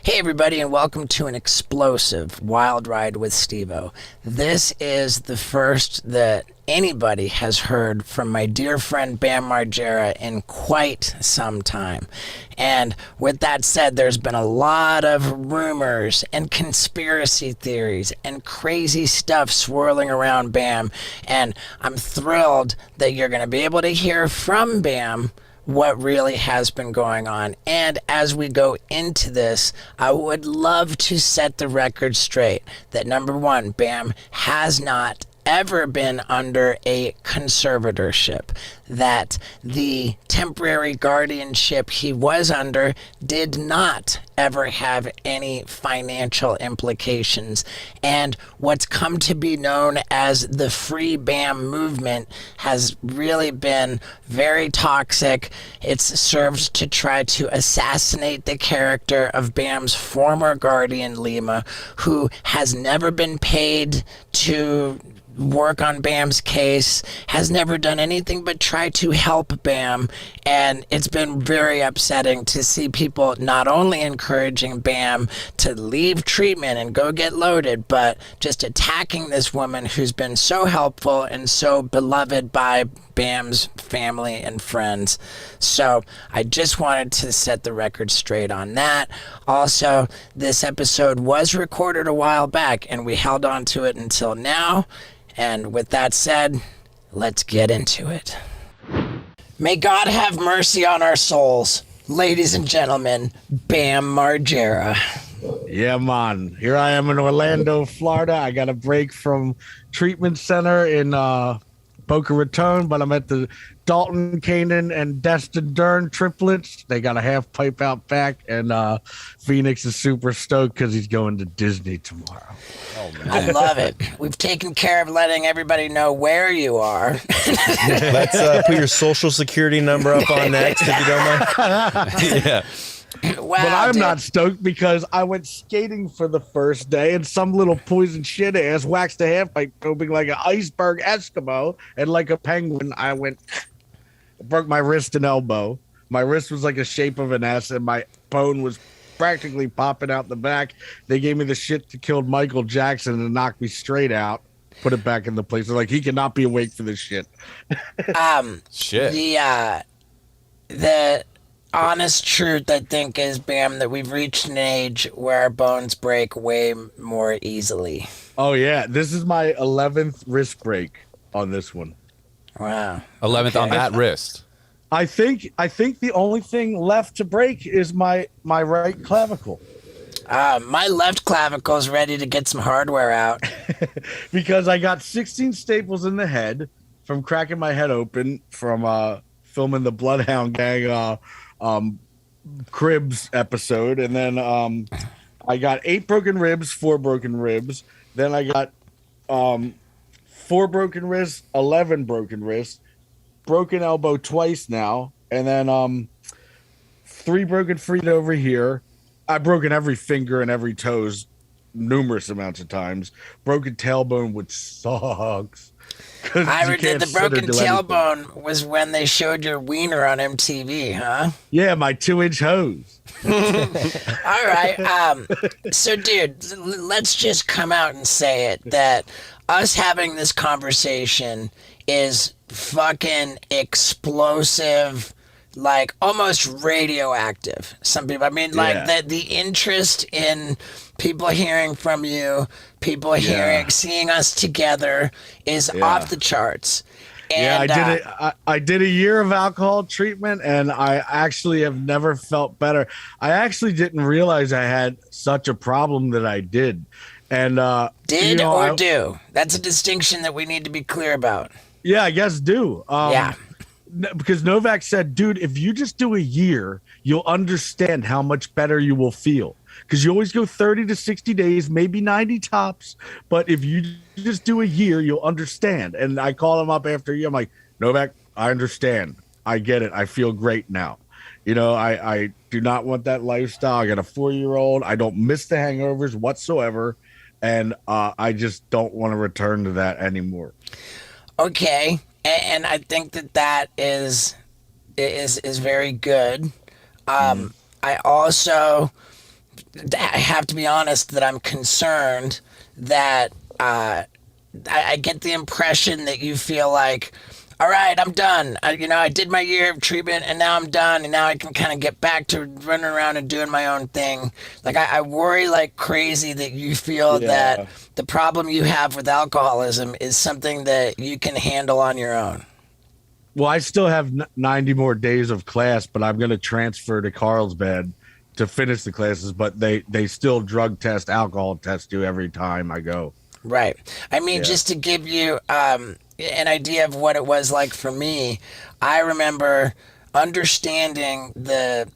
Hey everybody, and welcome to an explosive wild ride with Steve-O. This is the first that anybody has heard from my dear friend Bam Margera in quite some time. And with that said, there's been a lot of rumors and conspiracy theories and crazy stuff swirling around Bam, and I'm thrilled that you're going to be able to hear from Bam what really has been going on. And as we go into this, I would love to set the record straight that number one, Bam has not ever been under a conservatorship, that the temporary guardianship he was under did not ever have any financial implications, and what's come to be known as the Free Bam movement has really been very toxic. It serves to try to assassinate the character of Bam's former guardian, Lima, who has never been paid to work on Bam's case, has never done anything but try to help Bam, and it's been very upsetting to see people not only encouraging Bam to leave treatment and go get loaded, but just attacking this woman who's been so helpful and so beloved by Bam's family and friends. So I just wanted to set the record straight on that. Also, this episode was recorded a while back and we held on to it until now. And with that said, let's get into it. May God have mercy on our souls. Ladies and gentlemen, Bam Margera. Yeah, man. Here I am in Orlando, Florida. I got a break from treatment center in Boca Raton, but I'm at the Dalton, Kanan, and Destin Dern triplets. They got a half pipe out back, and Phoenix is super stoked because he's going to Disney tomorrow. Oh, man. I love it. We've taken care of letting everybody know where you are. Let's put your social security number up on next, if you don't mind. Yeah. Wow, but I'm not stoked because I went skating for the first day and some little poison shit ass waxed a half pipe coping like an iceberg Eskimo, and like a penguin I broke my wrist and elbow. My wrist was like a shape of an S and my bone was practically popping out the back. They gave me the shit that killed Michael Jackson and knocked me straight out, put it back in the place. They're like, he cannot be awake for this shit. Shit. The honest truth, I think, is, Bam, that we've reached an age where our bones break way more easily. Oh, yeah. This is my 11th wrist break on this one. Wow. 11th on that wrist. I think the only thing left to break is my right clavicle. My left clavicle is ready to get some hardware out. Because I got 16 staples in the head from cracking my head open from filming the Bloodhound Gang Cribs episode, and then I got 8 broken ribs, 4 broken ribs. Then I got 4 broken wrists, 11 broken wrists, broken elbow twice now, and then 3 broken feet over here. I've broken every finger and every toes numerous amounts of times. Broken tailbone, which sucks. I heard that the broken tailbone was when they showed your wiener on MTV, huh? Yeah, my 2-inch hose. All right. So, dude, let's just come out and say it, that us having this conversation is fucking explosive, like almost radioactive. Some people, I mean, like the interest in people hearing from you, people seeing us together is off the charts. And, I did a year of alcohol treatment, and I actually have never felt better. I actually didn't realize I had such a problem that I did. And do. That's a distinction that we need to be clear about. Yeah, I guess do. Because Novak said, dude, if you just do a year, you'll understand how much better you will feel. Because you always go 30 to 60 days, maybe 90 tops. But if you just do a year, you'll understand. And I call him up after a year. I'm like, Novak, I understand. I get it. I feel great now. You know, I do not want that lifestyle. I got a 4-year-old. I don't miss the hangovers whatsoever. And I just don't want to return to that anymore. Okay. And I think that is very good. I also I have to be honest that I'm concerned that I get the impression that you feel like, all right, I'm done. I did my year of treatment and now I'm done, and now I can kind of get back to running around and doing my own thing. Like I worry like crazy that you feel that the problem you have with alcoholism is something that you can handle on your own. Well, I still have 90 more days of class, but I'm going to transfer to Carlsbad to finish the classes. But they still drug test, alcohol test you every time I go. Right. I mean, just to give you an idea of what it was like for me, I remember understanding the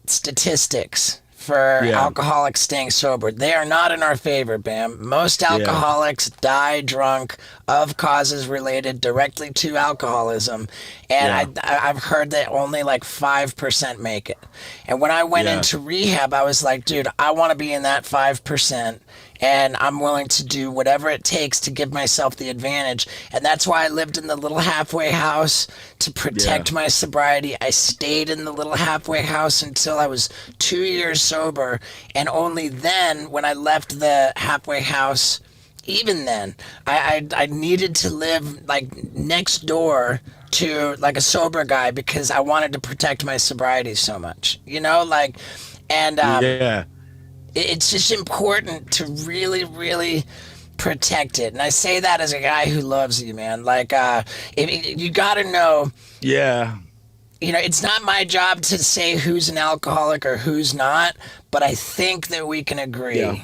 statistics for alcoholics staying sober. They are not in our favor, Bam. Most alcoholics die drunk of causes related directly to alcoholism. And I've heard that only like 5% make it. And when I went into rehab, I was like, dude, I want to be in that 5%. And I'm willing to do whatever it takes to give myself the advantage. And that's why I lived in the little halfway house to protect my sobriety. I stayed in the little halfway house until I was 2 years sober. And only then, when I left the halfway house, even then, I needed to live like next door to like a sober guy because I wanted to protect my sobriety so much, it's just important to really, really protect it. And I say that as a guy who loves you, man. Like, you got to know. Yeah. It's not my job to say who's an alcoholic or who's not, but I think that we can agree. Yeah.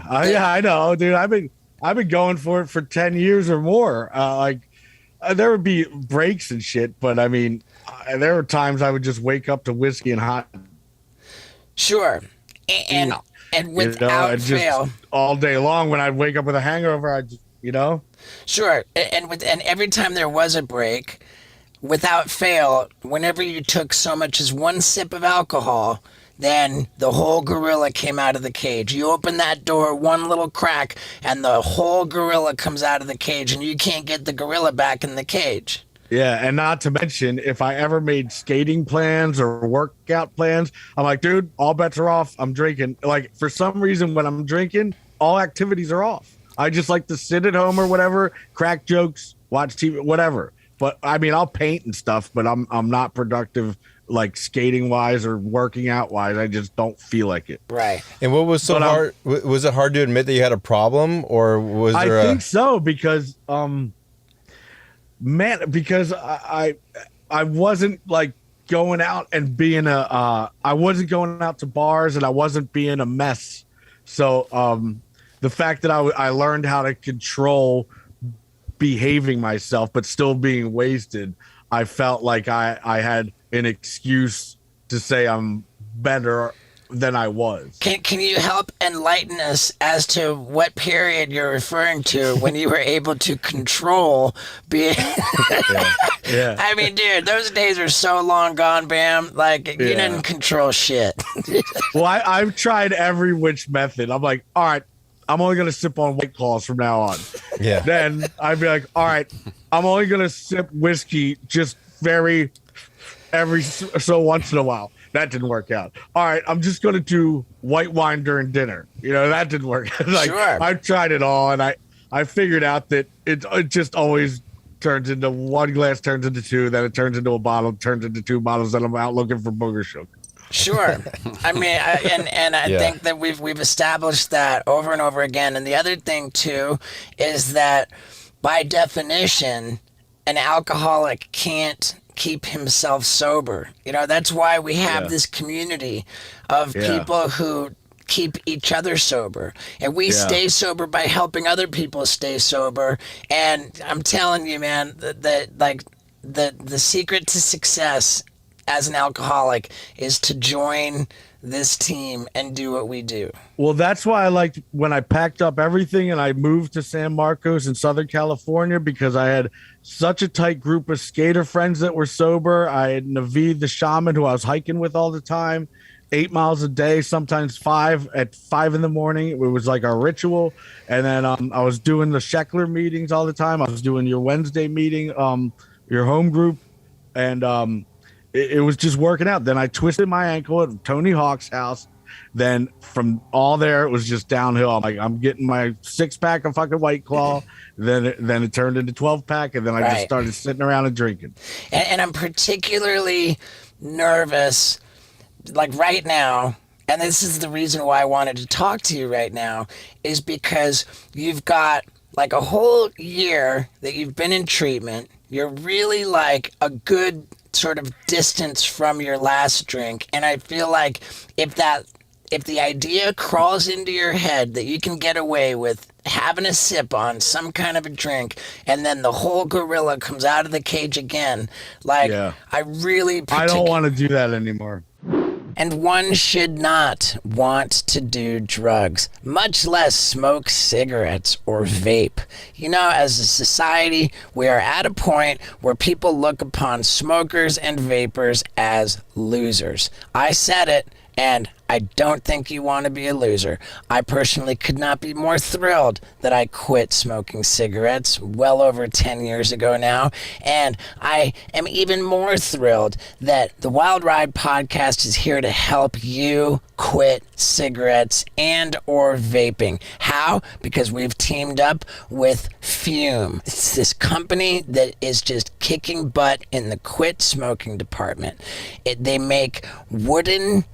I know, dude. I've been going for it for 10 years or more. There would be breaks and shit, but I mean, there were times I would just wake up to whiskey and hot. Sure. And without fail. All day long when I'd wake up with a hangover, Sure. And every time there was a break, without fail, whenever you took so much as one sip of alcohol, then the whole gorilla came out of the cage. You open that door one little crack and the whole gorilla comes out of the cage, and you can't get the gorilla back in the cage. Yeah, and not to mention, if I ever made skating plans or workout plans, I'm like, dude, all bets are off. I'm drinking. Like, for some reason, when I'm drinking, all activities are off. I just like to sit at home or whatever, crack jokes, watch TV, whatever. But I mean, I'll paint and stuff, but I'm not productive, like skating wise or working out wise. I just don't feel like it. Right. And what was so hard? Was it hard to admit that you had a problem, or was there? I think so, because because I wasn't like going out and being I wasn't going out to bars, and I wasn't being a mess. So the fact that I learned how to control behaving myself but still being wasted, I felt like I had an excuse to say I'm better than I was. Can you help enlighten us as to what period you're referring to when you were able to control being? Yeah. I mean, dude, those days are so long gone, Bam. Like, you didn't control shit. Well, I've tried every which method. I'm like, all right, I'm only going to sip on White Claws from now on. Yeah. Then I'd be like, all right, I'm only going to sip whiskey just every so once in a while. That didn't work out. All right, I'm just going to do white wine during dinner. That didn't work. Sure. I've tried it all, and I figured out that it just always turns into one glass, turns into two, then it turns into a bottle, turns into two bottles, then I'm out looking for booger sugar. Sure. I mean, I think that we've established that over and over again. And the other thing too is that by definition, an alcoholic can't keep himself sober. That's why we have this community of people who keep each other sober, and we stay sober by helping other people stay sober. And I'm telling you, man, that like the secret to success as an alcoholic is to join this team and do what we do. Well, that's why I liked when I packed up everything and I moved to San Marcos in Southern California, because I had such a tight group of skater friends that were sober. I had Naveed the shaman, who I was hiking with all the time, 8 miles a day, sometimes 5 at 5 in the morning. It was like our ritual. And then I was doing the Sheckler meetings all the time. I was doing your Wednesday meeting, your home group. And it was just working out. Then I twisted my ankle at Tony Hawk's house. Then from all there, it was just downhill. I'm like, I'm getting my 6-pack of fucking White Claw. Then it turned into 12-pack, and then I just started sitting around and drinking. And I'm particularly nervous, like right now, and this is the reason why I wanted to talk to you right now, is because you've got like a whole year that you've been in treatment. You're really like a good sort of distance from your last drink, and I feel like if the idea crawls into your head that you can get away with having a sip on some kind of a drink and then the whole gorilla comes out of the cage again, like, I don't want to do that anymore. And one should not want to do drugs, much less smoke cigarettes or vape. You know, as a society, we are at a point where people look upon smokers and vapors as losers. I said it, and I don't think you want to be a loser. I personally could not be more thrilled that I quit smoking cigarettes well over 10 years ago now. And I am even more thrilled that the Wild Ride podcast is here to help you quit cigarettes and or vaping. How? Because we've teamed up with Fume. It's this company that is just kicking butt in the quit smoking department. They make wooden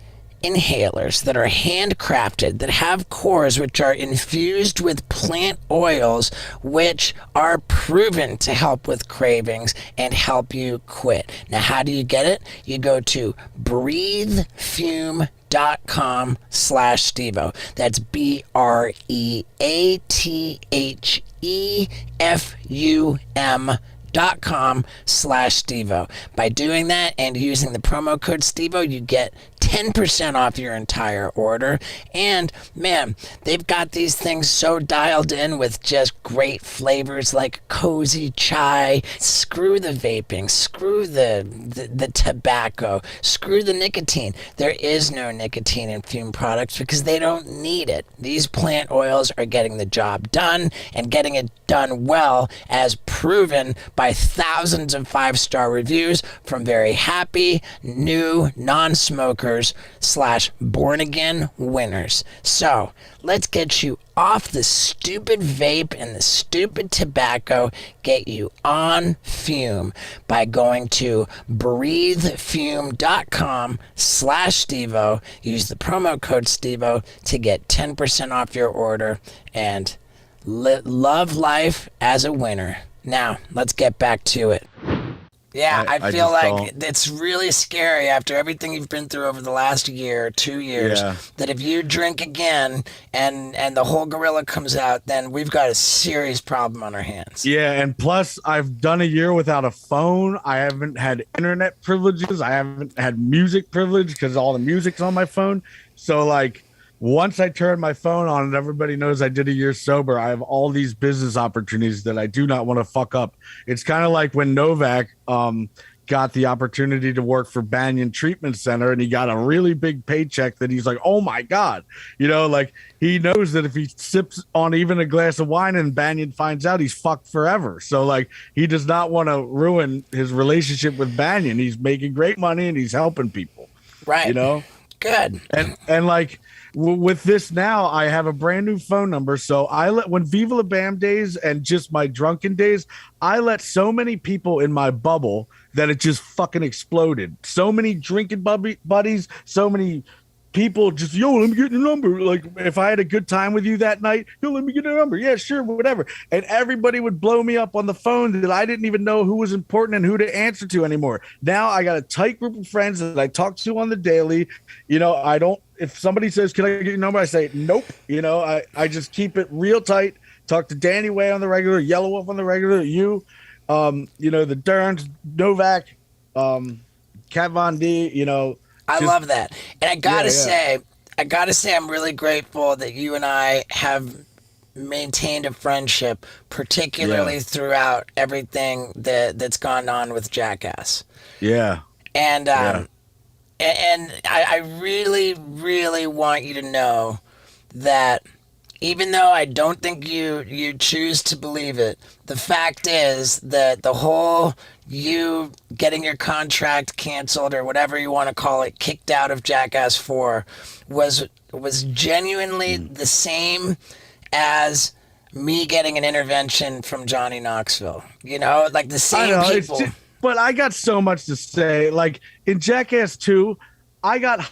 inhalers that are handcrafted, that have cores which are infused with plant oils, which are proven to help with cravings and help you quit. Now, how do you get it? You go to breathefume.com/Stevo. That's breathefum.com/Stevo. By doing that and using the promo code Stevo, you get 10% off your entire order. And man, they've got these things so dialed in with just great flavors like cozy chai. Screw the vaping, screw the tobacco, screw the nicotine. There is no nicotine in Fume products because they don't need it. These plant oils are getting the job done and getting it done well, as proven by thousands of 5-star reviews from very happy new non-smokers / born again winners. So let's get you off the stupid vape and the stupid tobacco, get you on Fume by going to breathefume.com/Stevo. Use the promo code Stevo to get 10% off your order and love life as a winner. Now, let's get back to it. Yeah, I feel like it's really scary after everything you've been through over the last year, 2 years, that if you drink again and the whole gorilla comes out, then we've got a serious problem on our hands. Yeah, and plus I've done a year without a phone. I haven't had internet privileges. I haven't had music privilege because all the music's on my phone. So like, once I turn my phone on and everybody knows I did a year sober, I have all these business opportunities that I do not want to fuck up. It's kind of like when Novak got the opportunity to work for Banyan Treatment Center, and he got a really big paycheck that he's like, oh my God, you know, like he knows that if he sips on even a glass of wine and Banyan finds out, he's fucked forever. So like, he does not want to ruin his relationship with Banyan. He's making great money and he's helping people. Right. You know? Good. And like, with this now, I have a brand new phone number. So when Viva La Bam days and just my drunken days, I let so many people in my bubble that it just fucking exploded. So many drinking buddies, so many people just, yo, let me get your number. Like if I had a good time with you that night, yo, let me get your number. Yeah, sure, whatever. And everybody would blow me up on the phone that I didn't even know who was important and who to answer to anymore. Now I got a tight group of friends that I talk to on the daily. You know, if somebody says, can I get your number? I say, nope. You know, I just keep it real tight. Talk to Danny Way on the regular, Yellow Wolf on the regular, you know, the Derns, Novak, Kat Von D, you know. I love that. And I gotta say, I'm really grateful that you and I have maintained a friendship, particularly throughout everything that's gone on with Jackass. Yeah. And I really, really want you to know that even though I don't think you choose to believe it, the fact is that the whole you getting your contract canceled or whatever you want to call it, kicked out of Jackass 4 was genuinely the same as me getting an intervention from Johnny Knoxville. You know, like the same people. But I got so much to say. Like in Jackass 2, I got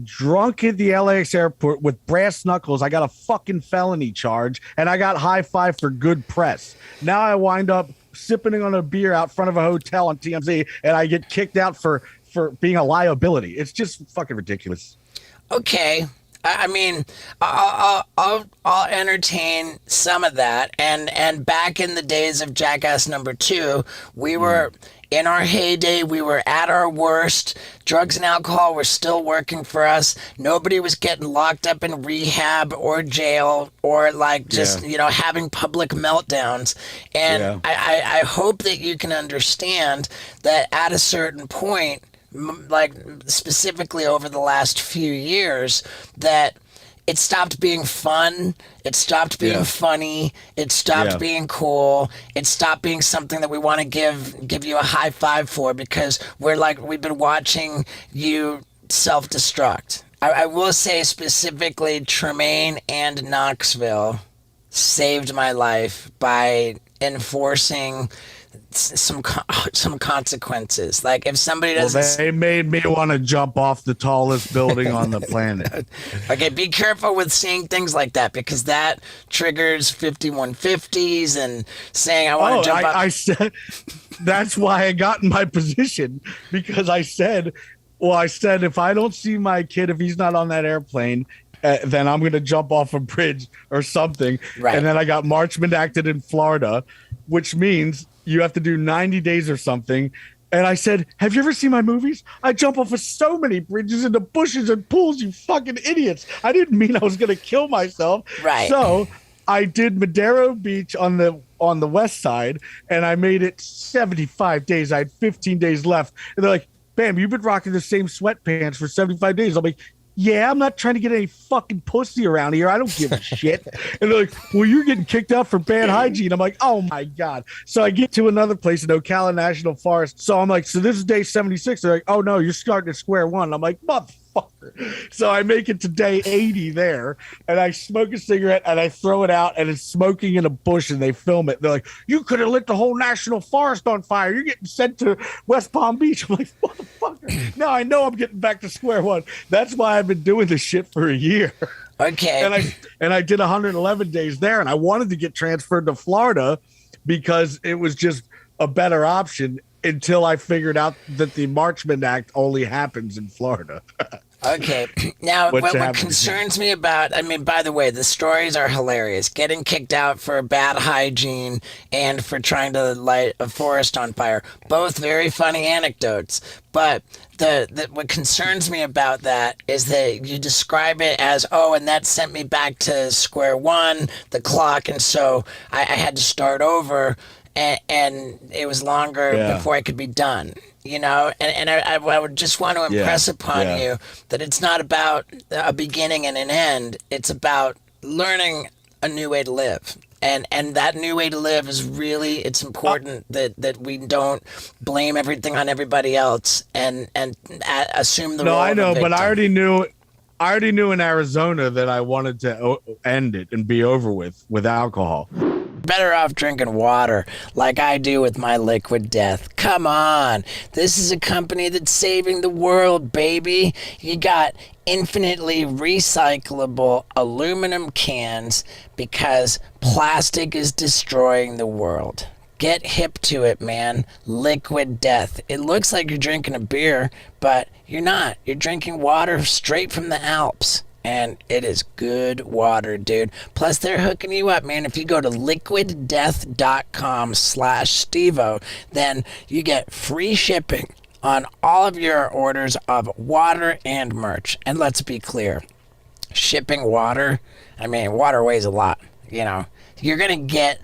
drunk at the LAX airport with brass knuckles. I got a fucking felony charge, and I got high five for good press. Now I wind up sipping on a beer out front of a hotel on TMZ, and I get kicked out for being a liability. It's just fucking ridiculous. Okay. I mean, I'll entertain some of that. And back in the days of Jackass #2, we were in our heyday. We were at our worst. Drugs and alcohol were still working for us. Nobody was getting locked up in rehab or jail or like just having public meltdowns. And I hope that you can understand that at a certain point, like specifically over the last few years, that it stopped being fun, it stopped being funny, it stopped being cool, it stopped being something that we want to give you a high five for, because we've been watching you self-destruct. I will say specifically Tremaine and Knoxville saved my life by enforcing some consequences. Like if somebody doesn't, they made me want to jump off the tallest building on the planet. Okay, be careful with saying things like that, because that triggers 5150s and saying I want to jump up. I said that's why I got in my position, because I said if I don't see my kid, if he's not on that airplane, then I'm going to jump off a bridge or something. Right. And then I got Marchman acted in Florida, which means you have to do 90 days or something. And I said, have you ever seen my movies? I jump off of so many bridges into bushes and pools, you fucking idiots. I didn't mean I was going to kill myself. Right. So I did Madero Beach on the west side, and I made it 75 days. I had 15 days left. And they're like, Bam, you've been rocking the same sweatpants for 75 days. I'm like, yeah, I'm not trying to get any fucking pussy around here. I don't give a shit. And they're like, well, you're getting kicked out for bad hygiene. I'm like, oh my God. So I get to another place in Ocala National Forest. So I'm like, so this is day 76. They're like, oh no, you're starting at square one. I'm like, motherfucker. So I make it to day 80 there, and I smoke a cigarette and I throw it out, and it's smoking in a bush, and they film it. They're like, you could have lit the whole national forest on fire. You're getting sent to West Palm Beach. I'm like, motherfucker. Now I know I'm getting back to square one. That's why I've been doing this shit for a year. Okay. And I did 111 days there, and I wanted to get transferred to Florida because it was just a better option, until I figured out that the Marchman Act only happens in Florida. Okay. Now, what concerns me about, I mean, by the way, the stories are hilarious. Getting kicked out for bad hygiene and for trying to light a forest on fire. Both very funny anecdotes. But what concerns me about that is that you describe it as, oh, and that sent me back to square one, the clock, and so I had to start over. And it was longer before I could be done, you know? And I would just want to impress upon you that it's not about a beginning and an end. It's about learning a new way to live. And that new way to live is really, it's important that we don't blame everything on everybody else and assume the role of a victim. No, I know, but I already knew in Arizona that I wanted to end it and be over with alcohol. Better off drinking water like I do with my Liquid Death. Come on. This is a company that's saving the world, baby. You got infinitely recyclable aluminum cans because plastic is destroying the world. Get hip to it, man. Liquid Death. It looks like you're drinking a beer, but you're not. You're drinking water straight from the Alps. And it is good water, dude. Plus, they're hooking you up, man. If you go to liquiddeath.com/Stevo, then you get free shipping on all of your orders of water and merch. And let's be clear, shipping water, I mean, water weighs a lot, you know. You're going to get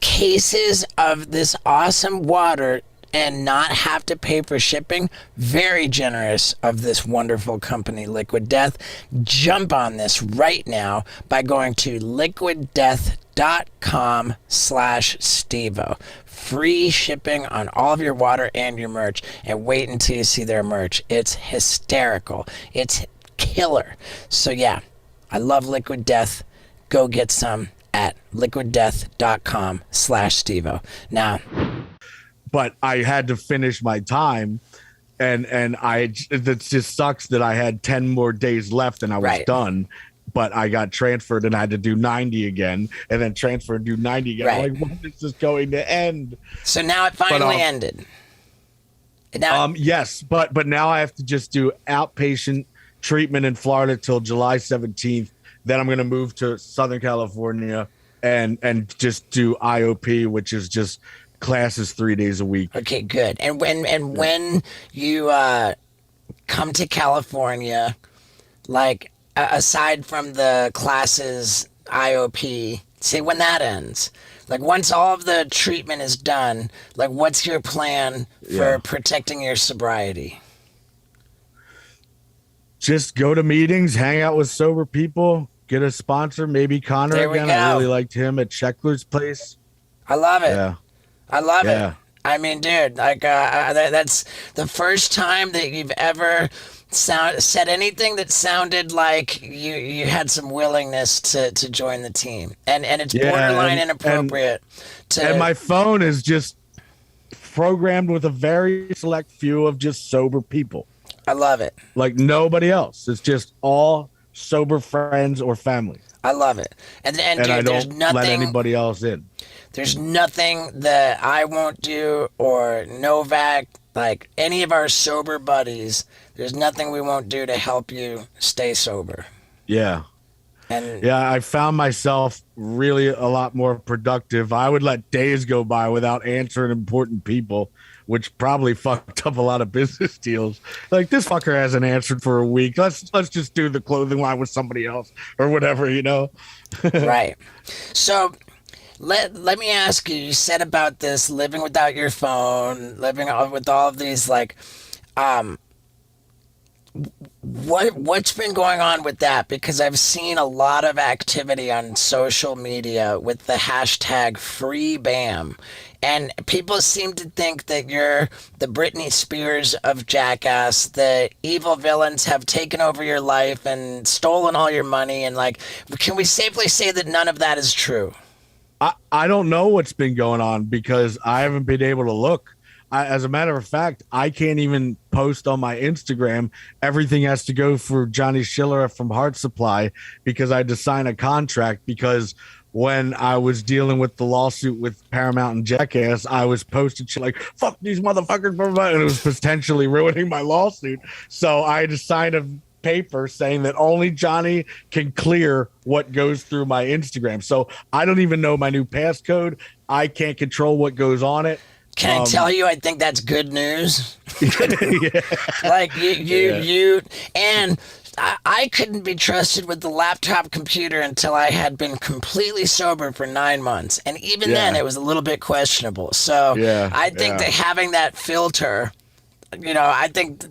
cases of this awesome water and not have to pay for shipping. Very generous of this wonderful company, Liquid Death. Jump on this right now by going to liquiddeath.com/Stevo. Free shipping on all of your water and your merch, and wait until you see their merch. It's hysterical. It's killer. So yeah, I love Liquid Death. Go get some at liquiddeath.com/Stevo. Now, but I had to finish my time, and it just sucks that I had 10 more days left and I was done. But I got transferred and I had to do 90 again, and then transfer and do 90 again. I'm like, when is this going to end? So now it finally ended. Now, yes, but now I have to just do outpatient treatment in Florida till July 17th. Then I'm going to move to Southern California and just do IOP, which is just classes 3 days a week. Okay, good. And when you come to California, like aside from the classes IOP, say when that ends. Like once all of the treatment is done, like what's your plan for protecting your sobriety? Just go to meetings, hang out with sober people, get a sponsor, maybe Connor again. I really liked him at Scheckler's place. I love it. Yeah. I love it. I mean, dude, like that's the first time that you've ever said anything that sounded like you had some willingness to join the team, and it's borderline inappropriate. And my phone is just programmed with a very select few of just sober people. I love it. Like nobody else. It's just all sober friends or family. I love it. And dude, I there's don't nothing, let anybody else in. There's nothing that I won't do or Novak, like any of our sober buddies, there's nothing we won't do to help you stay sober. Yeah. And I found myself really a lot more productive. I would let days go by without answering important people, which probably fucked up a lot of business deals. Like, this fucker hasn't answered for a week. Let's just do the clothing line with somebody else or whatever, you know? Right. So let me ask you, you said about this living without your phone, living with all of these, like, what's been going on with that? Because I've seen a lot of activity on social media with the hashtag #FreeBam, and people seem to think that you're the Britney Spears of Jackass, the evil villains have taken over your life and stolen all your money, and like, can we safely say that none of that is true? I don't know what's been going on because I haven't been able to look. As a matter of fact, I can't even post on my Instagram. Everything has to go through Johnny Schiller from Heart Supply because I had to sign a contract, because when I was dealing with the lawsuit with Paramount and Jackass, I was posting shit like, fuck these motherfuckers, and it was potentially ruining my lawsuit. So I had to sign a paper saying that only Johnny can clear what goes through my Instagram. So I don't even know my new passcode. I can't control what goes on it. Can I tell you, I think that's good news. Like you, and I couldn't be trusted with the laptop computer until I had been completely sober for 9 months. And even then it was a little bit questionable. So I think that having that filter, you know, I think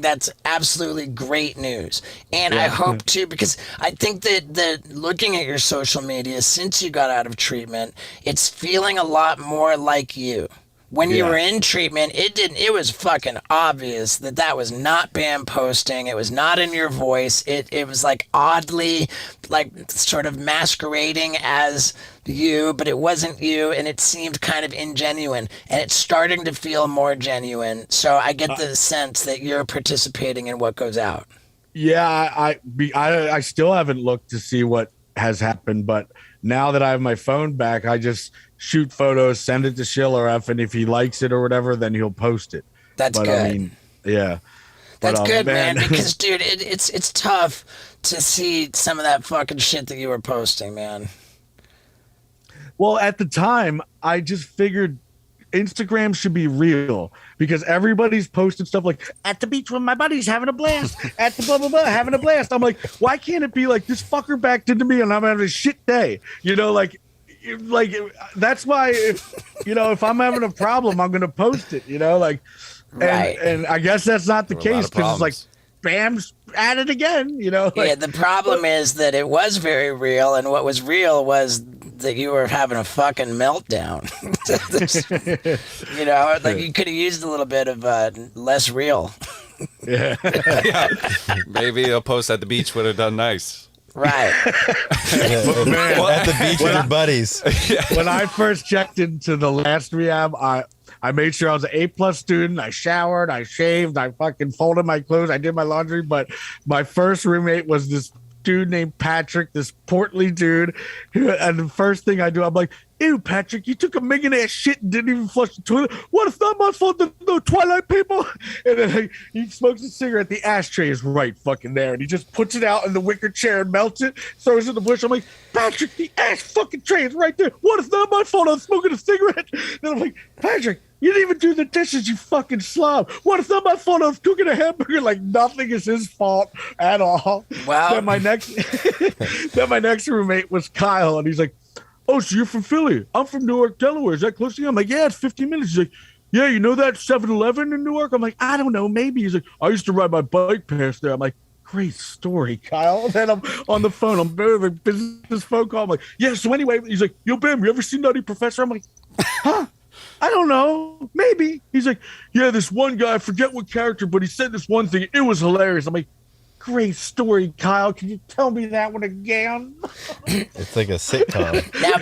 that's absolutely great news. And I hope too, because I think that looking at your social media since you got out of treatment, it's feeling a lot more like you. When you were in treatment, it was fucking obvious that was not Bam posting. It was not in your voice. It was like oddly, like sort of masquerading as you, but it wasn't you, and it seemed kind of ingenuine, and it's starting to feel more genuine. So I get the sense that you're participating in what goes out. Yeah, I still haven't looked to see what has happened, but now that I have my phone back, I just shoot photos, send it to Schiller F, and if he likes it or whatever, then he'll post it. That's good. I mean, yeah. That's good, man. Because, dude, it's tough to see some of that fucking shit that you were posting, man. Well, at the time, I just figured Instagram should be real, because everybody's posting stuff like, at the beach with my buddies having a blast, at the blah blah blah having a blast. I'm like, why can't it be like, this fucker backed into me and I'm having a shit day? You know, like, like that's why if I'm having a problem, I'm gonna post it. Right. And I guess that's not the case because it's like Bam's at it again. Yeah, the problem is that it was very real, and what was real was that you were having a fucking meltdown. Like you could have used a little bit of less real. Yeah. Yeah. Maybe a post at the beach would have done nice. Right. At the beach with your buddies. When I first checked into the last rehab, I made sure I was an A+ student. I showered, I shaved, I fucking folded my clothes, I did my laundry. But my first roommate was this dude named Patrick, this portly dude. And the first thing I do, I'm like, ew, Patrick, you took a minging ass shit and didn't even flush the toilet. What if not my fault? The Twilight people? And then he smokes a cigarette. The ashtray is right fucking there. And he just puts it out in the wicker chair and melts it, throws it in the bush. I'm like, Patrick, the ash fucking tray is right there. What if not my fault? I'm smoking a cigarette. Then I'm like, Patrick, you didn't even do the dishes, you fucking slob. What if not my fault? I was cooking a hamburger. Like nothing is his fault at all. Wow. Then my next roommate was Kyle, and he's like, oh, so you're from Philly? I'm from Newark, Delaware. Is that close to you? I'm like, yeah, it's 15 minutes. He's like, yeah, you know that 7-Eleven in Newark? I'm like, I don't know, maybe. He's like, I used to ride my bike past there. I'm like, great story, Kyle. Then I'm on the phone. I'm doing a business phone call. I'm like, yeah, so anyway, he's like, yo, Bam, you ever seen Nutty Professor? I'm like, huh? I don't know. Maybe. He's like, yeah, this one guy, I forget what character, but he said this one thing. It was hilarious. I'm like, great story, Kyle. Can you tell me that one again? It's like a sitcom. Now,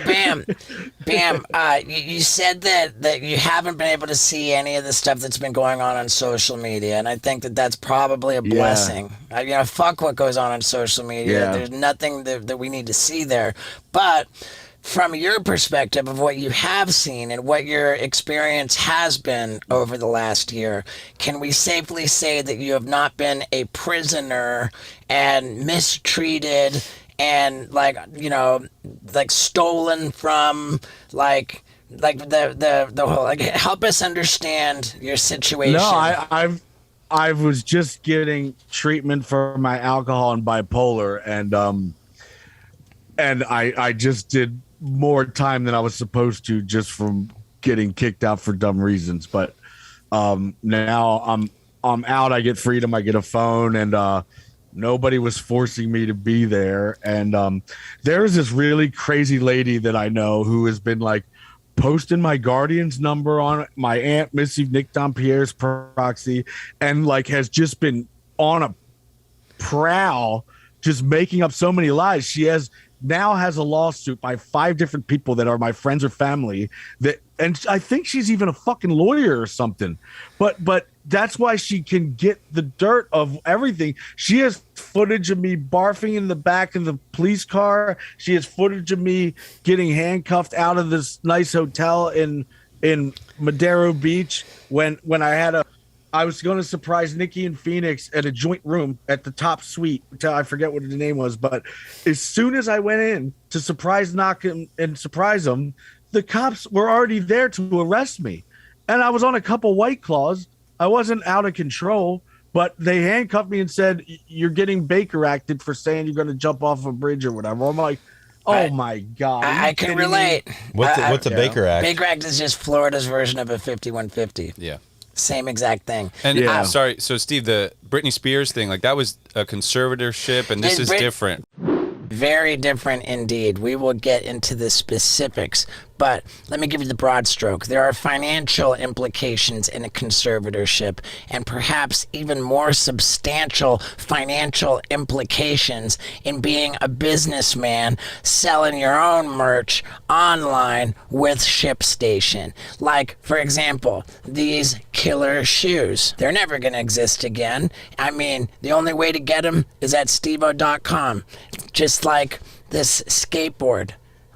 Bam, you said that you haven't been able to see any of the stuff that's been going on social media, and I think that's probably a blessing. Fuck what goes on social media. Yeah. There's nothing that we need to see there. But from your perspective of what you have seen and what your experience has been over the last year, can we safely say that you have not been a prisoner and mistreated and like stolen from, like the whole, like, help us understand your situation? No, I was just getting treatment for my alcohol and bipolar, and I just did more time than I was supposed to just from getting kicked out for dumb reasons. But now I'm out. I get freedom. I get a phone, and nobody was forcing me to be there. And there's this really crazy lady that I know who has been like posting my guardian's number on my Aunt Missy Nick Dompierre's proxy, and like has just been on a prowl, just making up so many lies. She now has a lawsuit by 5 different people that are my friends or family, and I think she's even a fucking lawyer or something. But that's why she can get the dirt of everything. She has footage of me barfing in the back of the police car. She has footage of me getting handcuffed out of this nice hotel in Madero Beach when I was going to surprise Nikki and Phoenix at a joint room at the top suite. I forget what the name was, but as soon as I went in to surprise knock and surprise them, the cops were already there to arrest me. And I was on a couple White Claws. I wasn't out of control, but they handcuffed me and said, you're getting Baker acted for saying you're going to jump off a bridge or whatever. I'm like, oh my God. I can relate. What's a Baker Act? Baker Act is just Florida's version of a 5150. Yeah. Same exact thing. And sorry, so Steve, the Britney Spears thing, like that was a conservatorship, and this is different. Very different indeed. We will get into the specifics, but let me give you the broad stroke. There are financial implications in a conservatorship, and perhaps even more substantial financial implications in being a businessman selling your own merch online with ShipStation. Like, for example, these killer shoes. They're never going to exist again. I mean, the only way to get them is at stevo.com. Just like this skateboard.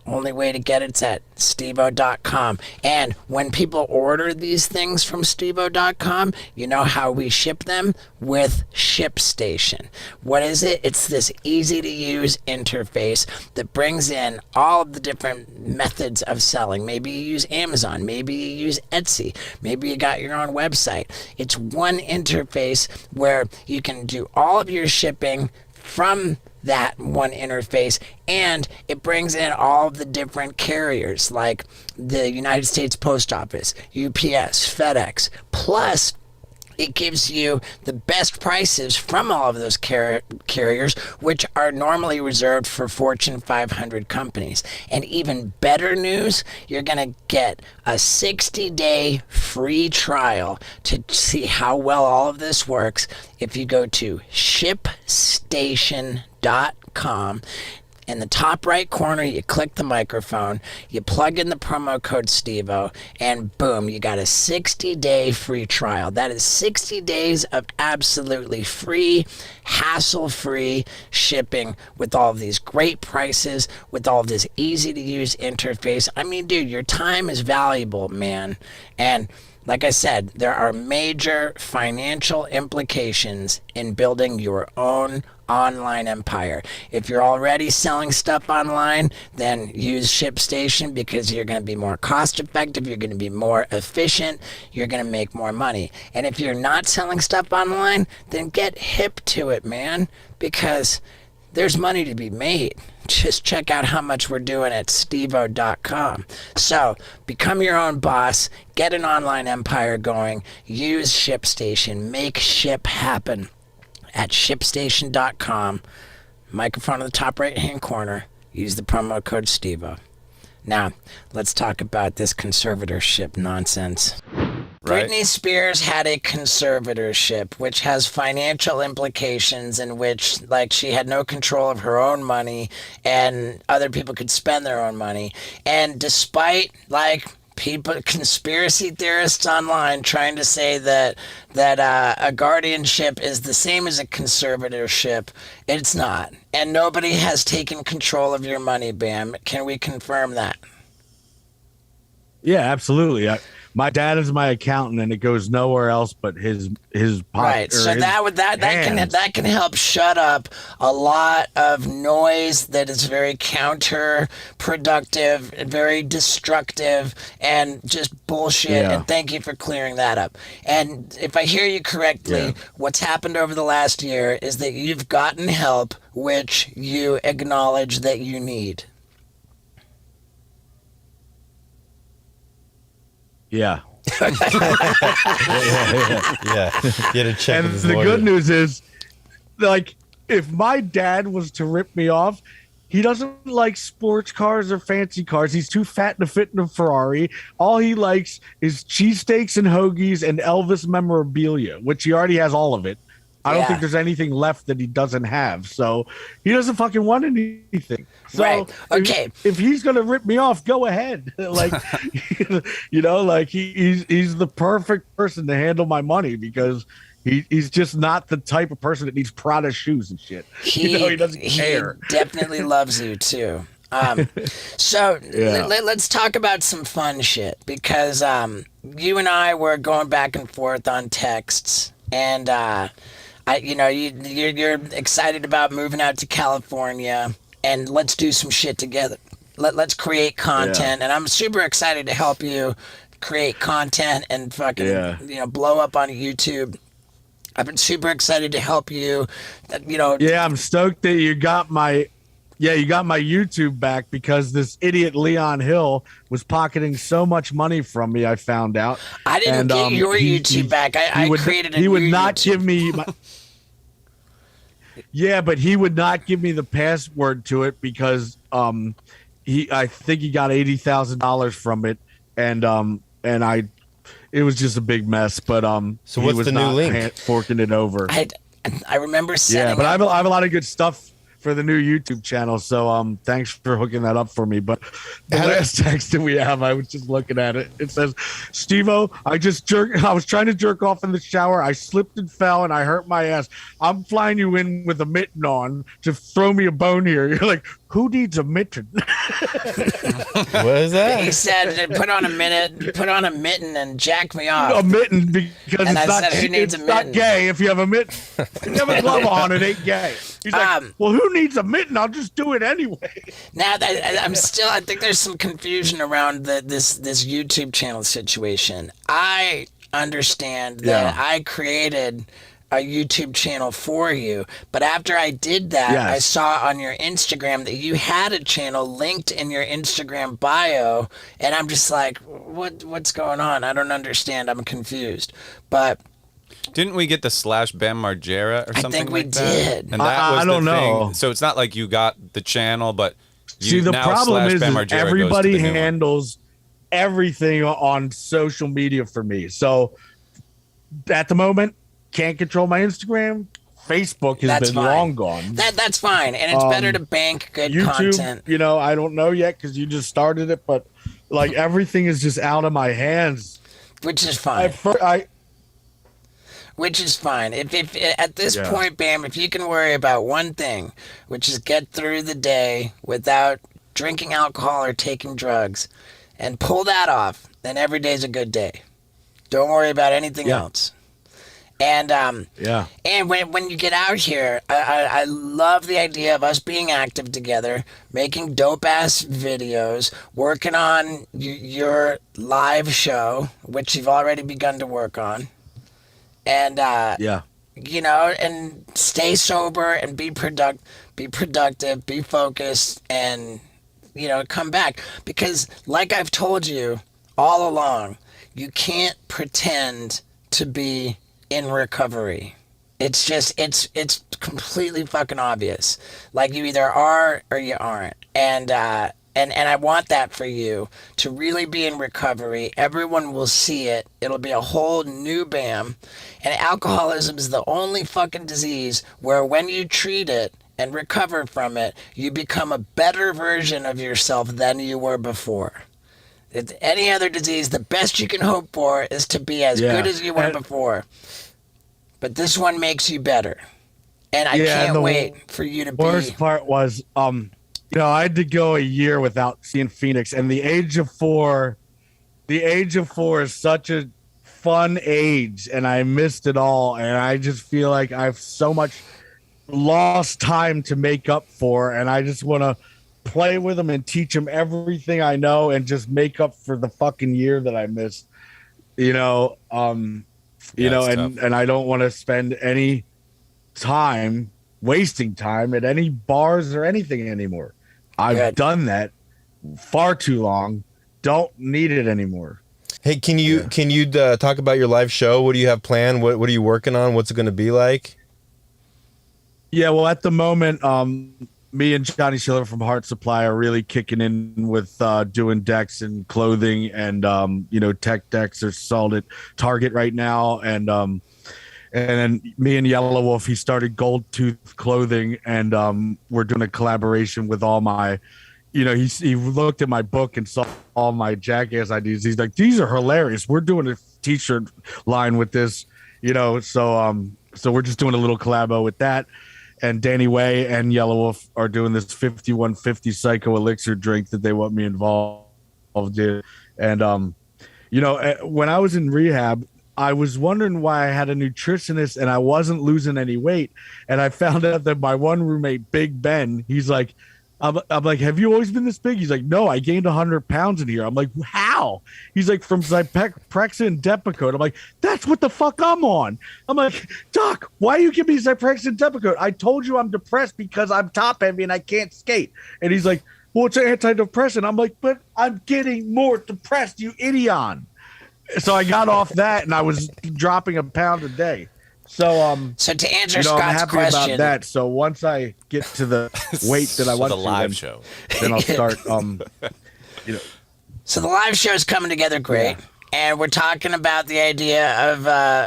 Only way to get it's at stevo.com. And when people order these things from stevo.com, you know how we ship them? With ShipStation. What is it? It's this easy to use interface that brings in all of the different methods of selling. Maybe you use Amazon, maybe you use Etsy, maybe you got your own website. It's one interface where you can do all of your shipping from that one interface, and it brings in all of the different carriers like the United States Post Office, UPS, FedEx, plus it gives you the best prices from all of those carriers, which are normally reserved for Fortune 500 companies. And even better news, you're going to get a 60-day free trial to see how well all of this works if you go to ShipStation.com. In the top right corner, you click the microphone, you plug in the promo code STEVO, and boom, you got a 60-day free trial. That is 60 days of absolutely free, hassle-free shipping with all of these great prices, with all of this easy-to-use interface. I mean, dude, your time is valuable, man. And like I said, there are major financial implications in building your own online empire. If you're already selling stuff online, then use ShipStation because you're going to be more cost effective, you're going to be more efficient, you're going to make more money. And if you're not selling stuff online, then get hip to it, man, because there's money to be made. Just check out how much we're doing at stevo.com. So become your own boss, get an online empire going, use ShipStation, make ship happen at ShipStation.com. Microphone in the top right hand corner. Use the promo code STEVO. Now, let's talk about this conservatorship nonsense. Right. Britney Spears had a conservatorship, which has financial implications in which, like, she had no control of her own money and other people could spend their own money. And despite, like, conspiracy theorists online trying to say that a guardianship is the same as a conservatorship, it's not. And nobody has taken control of your money, Bam. Can we confirm that? Yeah, absolutely. My dad is my accountant, and it goes nowhere else but his pocket. Right. So that can help shut up a lot of noise that is very counterproductive and very destructive and just bullshit. Yeah. And thank you for clearing that up. And if I hear you correctly, what's happened over the last year is that you've gotten help, which you acknowledge that you need. Yeah. Yeah. You had to check And with his the lawyer. good news is, like, if my dad was to rip me off, he doesn't like sports cars or fancy cars. He's too fat to fit in a Ferrari. All he likes is cheesesteaks and hoagies and Elvis memorabilia, which he already has all of it. I don't think there's anything left that he doesn't have. So he doesn't fucking want anything. So Right. Okay. If he's gonna rip me off, go ahead. Like, you know, like he's the perfect person to handle my money because he's just not the type of person that needs Prada shoes and shit. He doesn't care. He definitely loves you too. So let's talk about some fun shit because you and I were going back and forth on texts, and you're excited about moving out to California, and let's do some shit together. Let's create content, and I'm super excited to help you create content and fucking blow up on YouTube. I've been super excited to help you. Yeah, I'm stoked that you got my YouTube back because this idiot Leon Hill was pocketing so much money from me. I found out. I didn't get your YouTube back. I created a He would new not YouTube. give me. Yeah, but he would not give me the password to it because I think he got $80,000 from it, and it was just a big mess. But So what's the new link? Forking it over. I remember setting. Yeah, but I have a lot of good stuff for the new YouTube channel. So thanks for hooking that up for me. But the last text that we have, I was just looking at it. It says, Steve-O, I was trying to jerk off in the shower. I slipped and fell and I hurt my ass. I'm flying you in with a mitten on to throw me a bone here. You're like, who needs a mitten? What is that? He said, "Put on a mitten and jack me off." A mitten because And it's I said, who needs a not mitten? gay if you have a mitten. If you have a glove on, it ain't gay. He's like, well, who needs a mitten? I'll just do it anyway. Now I think there's some confusion around this YouTube channel situation. I understand that I created a YouTube channel for you. But after I did that, Yes. I saw on your Instagram that you had a channel linked in your Instagram bio, and I'm just like, what's going on? I don't understand. I'm confused. But Didn't we get the / Bam Margera or I something think we like that? did. And that was I don't the know. thing. So it's not like you got the channel, but you See, the now problem / is Bam Margera goes to everybody the new one. handles everything on social media for me. So at the moment, can't control my Instagram. Facebook has That's been fine. long gone. That's fine, and it's better to bank good YouTube, content. I don't know yet because you just started it, but like everything is just out of my hands. Which is fine. I Which is fine. If at this Yeah. point, Bam, if you can worry about one thing, which is get through the day without drinking alcohol or taking drugs, and pull that off, then every day's a good day. Don't worry about anything Yeah. else. And yeah. and when you get out here, I love the idea of us being active together, making dope ass videos, working on your live show, which you've already begun to work on, and Yeah. and stay sober and be productive, be focused, and come back, because like I've told you all along, you can't pretend to be in recovery. It's just it's completely fucking obvious. Like, you either are or you aren't. And I want that for you to really be in recovery. Everyone will see it. It'll be a whole new Bam. And alcoholism is the only fucking disease where when you treat it and recover from it, you become a better version of yourself than you were before. It's any other disease, the best you can hope for is to be as good as you were before. But this one makes you better. And I can't wait for you to be... Worst part was, I had to go a year without seeing Phoenix, and the age of 4 is such a fun age, and I missed it all, and I just feel like I've so much lost time to make up for, and I just want to play with them and teach them everything I know and just make up for the fucking year that I missed. And I don't want to spend any time wasting time at any bars or anything anymore. I've done that far too long. Don't need it anymore. Hey, can you talk about your live show? What do you have planned? What are you working on? What's it going to be like? Yeah, well, at the moment, me and Johnny Schiller from Heart Supply are really kicking in with doing decks and clothing, and tech decks are sold at Target right now, and then me and Yellow Wolf, he started Gold Tooth Clothing, and we're doing a collaboration with all my, he looked at my book and saw all my Jackass ideas. He's like, these are hilarious. We're doing a t-shirt line with this, so we're just doing a little collabo with that. And Danny Way and Yellow Wolf are doing this 5150 Psycho Elixir drink that they want me involved in. And, when I was in rehab, I was wondering why I had a nutritionist and I wasn't losing any weight. And I found out that my one roommate, Big Ben, he's like, I'm like, have you always been this big? He's like, no, I gained 100 pounds in here. I'm like, how? He's like, from Zyprexa and Depakote. I'm like, that's what the fuck I'm on. I'm like, Doc, why you give me Zyprexa and Depakote? I told you I'm depressed because I'm top heavy and I can't skate. And he's like, well, it's an antidepressant. I'm like, but I'm getting more depressed, you idiot. So I got off that and I was dropping a pound a day. So to answer I'm Scott's happy question, about that. So once I get to the weight that I want the to, live show, then I'll start. So the live show is coming together great, and we're talking about the idea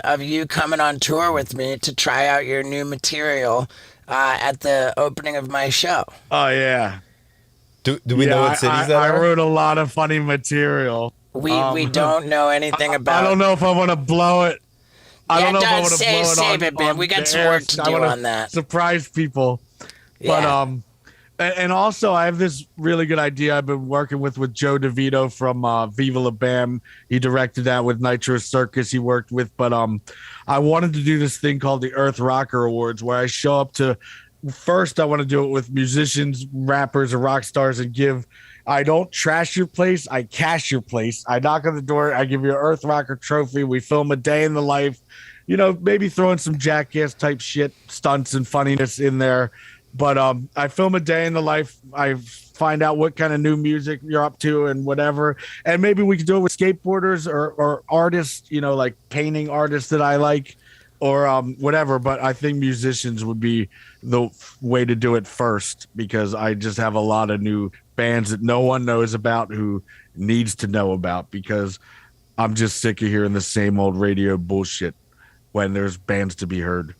of you coming on tour with me to try out your new material at the opening of my show. Oh yeah. Do we know what cities that I are? wrote a lot of funny material. We don't know anything about. I don't know if I want to blow it. I don't know if I want to blow it save on, it, man. on We got the some air. work to I do wanna on that. Surprise people. Yeah. But and also I have this really good idea I've been working with Joe DeVito from Viva La Bam. He directed that with Nitro Circus he worked with. But I wanted to do this thing called the Earth Rocker Awards, where I show up to, first I want to do it with musicians, rappers, or rock stars, and I don't trash your place, I cash your place. I knock on the door, I give you an Earth Rocker trophy, we film a day in the life, maybe throwing some jackass type shit, stunts and funniness in there. But I film a day in the life. I find out what kind of new music you're up to and whatever. And maybe we could do it with skateboarders or artists, like painting artists that I like or whatever. But I think musicians would be the way to do it first, because I just have a lot of new bands that no one knows about who needs to know about, because I'm just sick of hearing the same old radio bullshit when there's bands to be heard.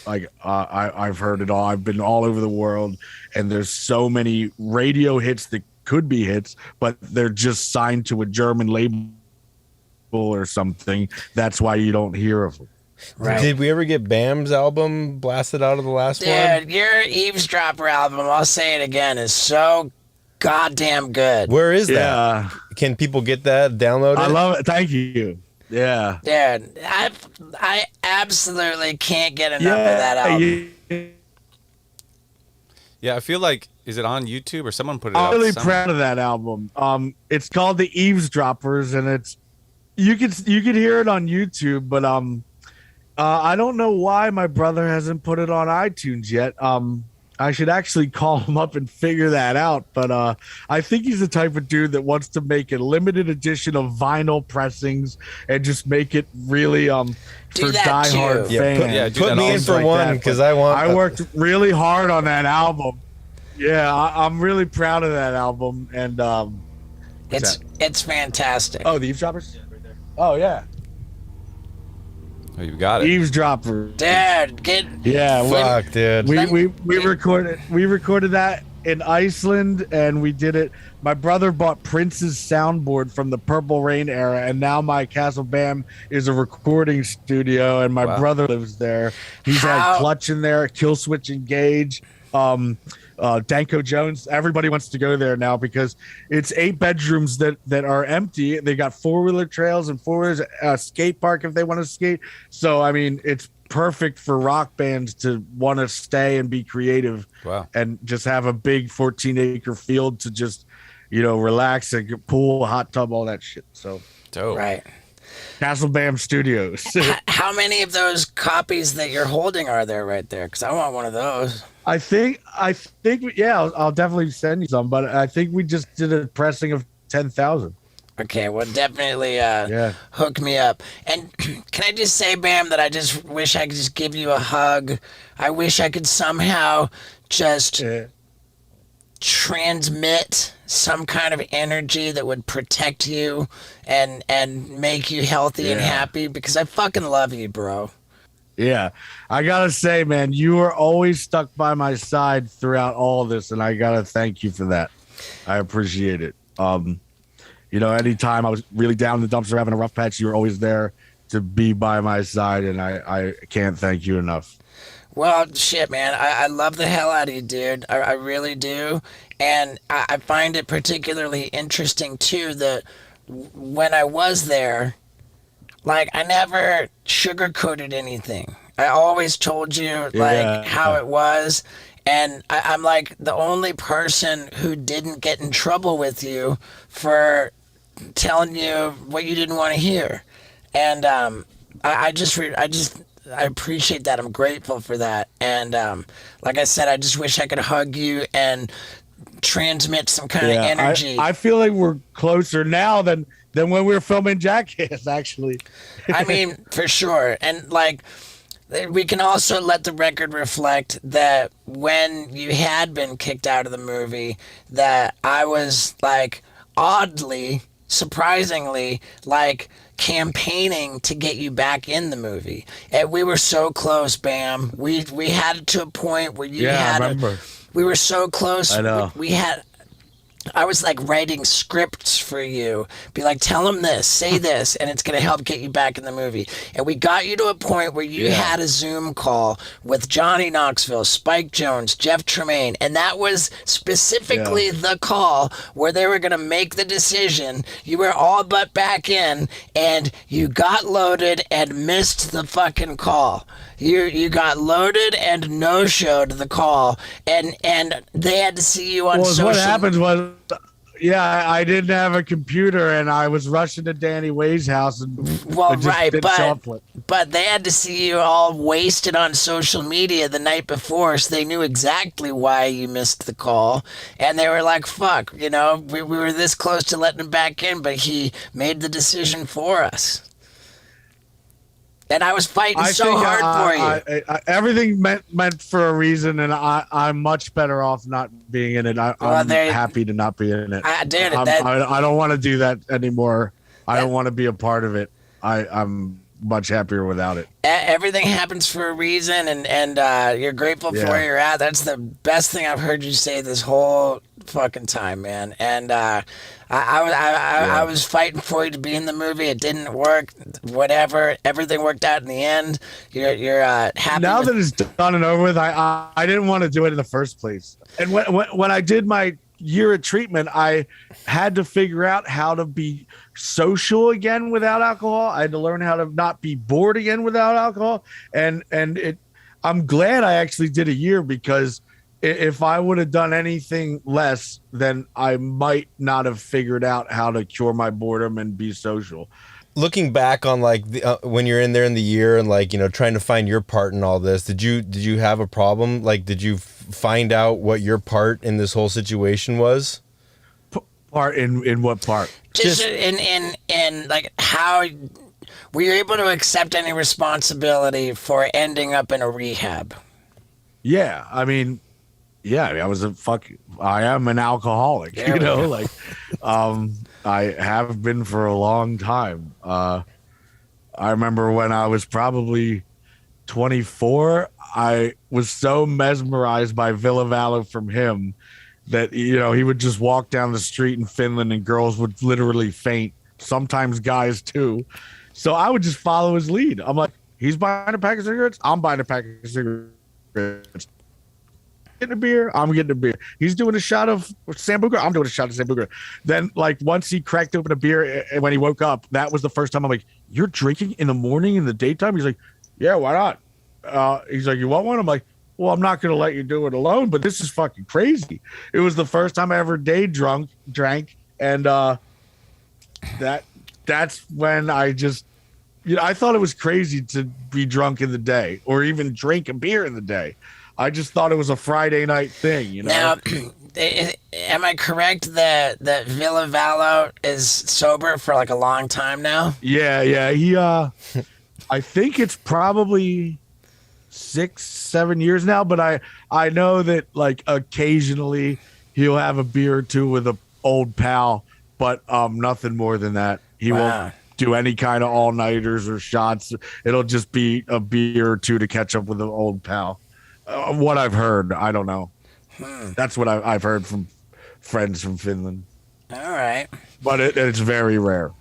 Like I've heard it all. I've been all over the world, and there's so many radio hits that could be hits, but they're just signed to a German label or something. That's why you don't hear of them. Right. Did we ever get Bam's album blasted out of the last one? Dude, your Eavesdropper album, I'll say it again, is so goddamn good. Where is that? Can people get that downloaded? I love it. Thank you. Yeah. Dude, I absolutely can't get enough of that album. Yeah, I feel like, is it on YouTube or someone put it out? I'm really proud of that album. It's called The Eavesdroppers, and it's you could hear it on YouTube, but I don't know why my brother hasn't put it on iTunes yet. I should actually call him up and figure that out. But I think he's the type of dude that wants to make a limited edition of vinyl pressings and just make it really for diehard fans. Put me in for one, because I worked really hard on that album. Yeah, I'm really proud of that album, and it's fantastic. Oh, the Eavesdroppers? Yeah, right there. Oh yeah. Oh, you got it. Eavesdropper. Dad, fuck, dude. We recorded that in Iceland, and we did it. My brother bought Prince's soundboard from the Purple Rain era, and now my Castle Bam is a recording studio, and my brother lives there. He's had Clutch in there, Killswitch Engage, Danko Jones. Everybody wants to go there now because it's 8 bedrooms that are empty. They got 4-wheeler trails and 4-wheelers, a skate park if they want to skate. So I mean, it's perfect for rock bands to want to stay and be creative. And just have a big 14-acre field to just relax, a pool, a hot tub, all that shit. So dope. Right. Castle Bam Studios. How many of those copies that you're holding are there right there? Because I want one of those. I think, yeah, I'll definitely send you some, but I think we just did a pressing of 10,000. Okay, well, definitely hook me up. And can I just say, Bam, that I just wish I could just give you a hug. I wish I could somehow just transmit some kind of energy that would protect you and make you healthy and happy, because I fucking love you, bro. Yeah, I gotta say, man, you were always stuck by my side throughout all of this, and I gotta thank you for that. I appreciate it. Anytime I was really down in the dumpster having a rough patch, you were always there to be by my side, and I can't thank you enough. Well, shit, man, I love the hell out of you, dude. I really do. And I find it particularly interesting, too, that when I was there, like, I never sugarcoated anything. I always told you, like, how it was. And I'm, like, the only person who didn't get in trouble with you for telling you what you didn't want to hear. And I appreciate that. I'm grateful for that. And like I said, I just wish I could hug you and transmit some kind of energy. I feel like we're closer now than when we were filming Jackass, actually. I mean, for sure. And like, we can also let the record reflect that when you had been kicked out of the movie, that I was like oddly, surprisingly, like campaigning to get you back in the movie. And we were so close, Bam. We had it to a point where you had I remember. We were so close. I know. I was like writing scripts for you. Be like, tell him this, say this, and it's going to help get you back in the movie. And we got you to a point where you had a Zoom call with Johnny Knoxville, Spike Jones, Jeff Tremaine. And that was specifically the call where they were going to make the decision. You were all but back in, and you got loaded and missed the fucking call. You got loaded and no-showed the call, and they had to see you on social. What happened was, I didn't have a computer, and I was rushing to Danny Way's house, and But they had to see you all wasted on social media the night before, so they knew exactly why you missed the call. And they were like, fuck, we were this close to letting him back in, but he made the decision for us. And I was fighting so hard for you. Everything meant for a reason, and I'm much better off not being in it. I'm happy to not be in it. I don't want to do that anymore. I don't want to be a part of it. I'm much happier without it. Everything happens for a reason, and you're grateful for where you're at. That's the best thing I've heard you say this whole fucking time, man. And I was fighting for you to be in the movie. It didn't work. Whatever. Everything worked out in the end. You're happy. Now that it's done and over with, I didn't want to do it in the first place. And when I did my year of treatment, I had to figure out how to be social again without alcohol. I had to learn how to not be bored again without alcohol. And I'm glad I actually did a year, because if I would have done anything less, then I might not have figured out how to cure my boredom and be social. Looking back on when you're in there in the year and trying to find your part in all this, did you have a problem? Did you find out what your part in this whole situation was? Part in what part? Just in how were you able to accept any responsibility for ending up in a rehab? Yeah, I mean, I am an alcoholic, I have been for a long time. I remember when I was probably 24, I was so mesmerized by Villa Vallo from him that, he would just walk down the street in Finland and girls would literally faint, sometimes guys too. So I would just follow his lead. I'm like, he's buying a pack of cigarettes, I'm buying a pack of cigarettes. Getting a beer, I'm getting a beer. He's doing a shot of Sambuca, I'm doing a shot of Sambuca. Then, once he cracked open a beer and when he woke up, that was the first time I'm like, you're drinking in the morning, in the daytime? He's like, yeah, why not? He's like, you want one? I'm like, well, I'm not going to let you do it alone, but this is fucking crazy. It was the first time I ever drank, and that's when I just, I thought it was crazy to be drunk in the day or even drink a beer in the day. I just thought it was a Friday night thing, Now, am I correct that Villa Vallo is sober for a long time now? Yeah. He, I think it's probably 6-7 years now, but I know that occasionally he'll have a beer or two with an old pal, but nothing more than that. He won't do any kind of all-nighters or shots. It'll just be a beer or two to catch up with an old pal. What I've heard, I don't know. That's what I've heard from friends from Finland. All right. But it's very rare.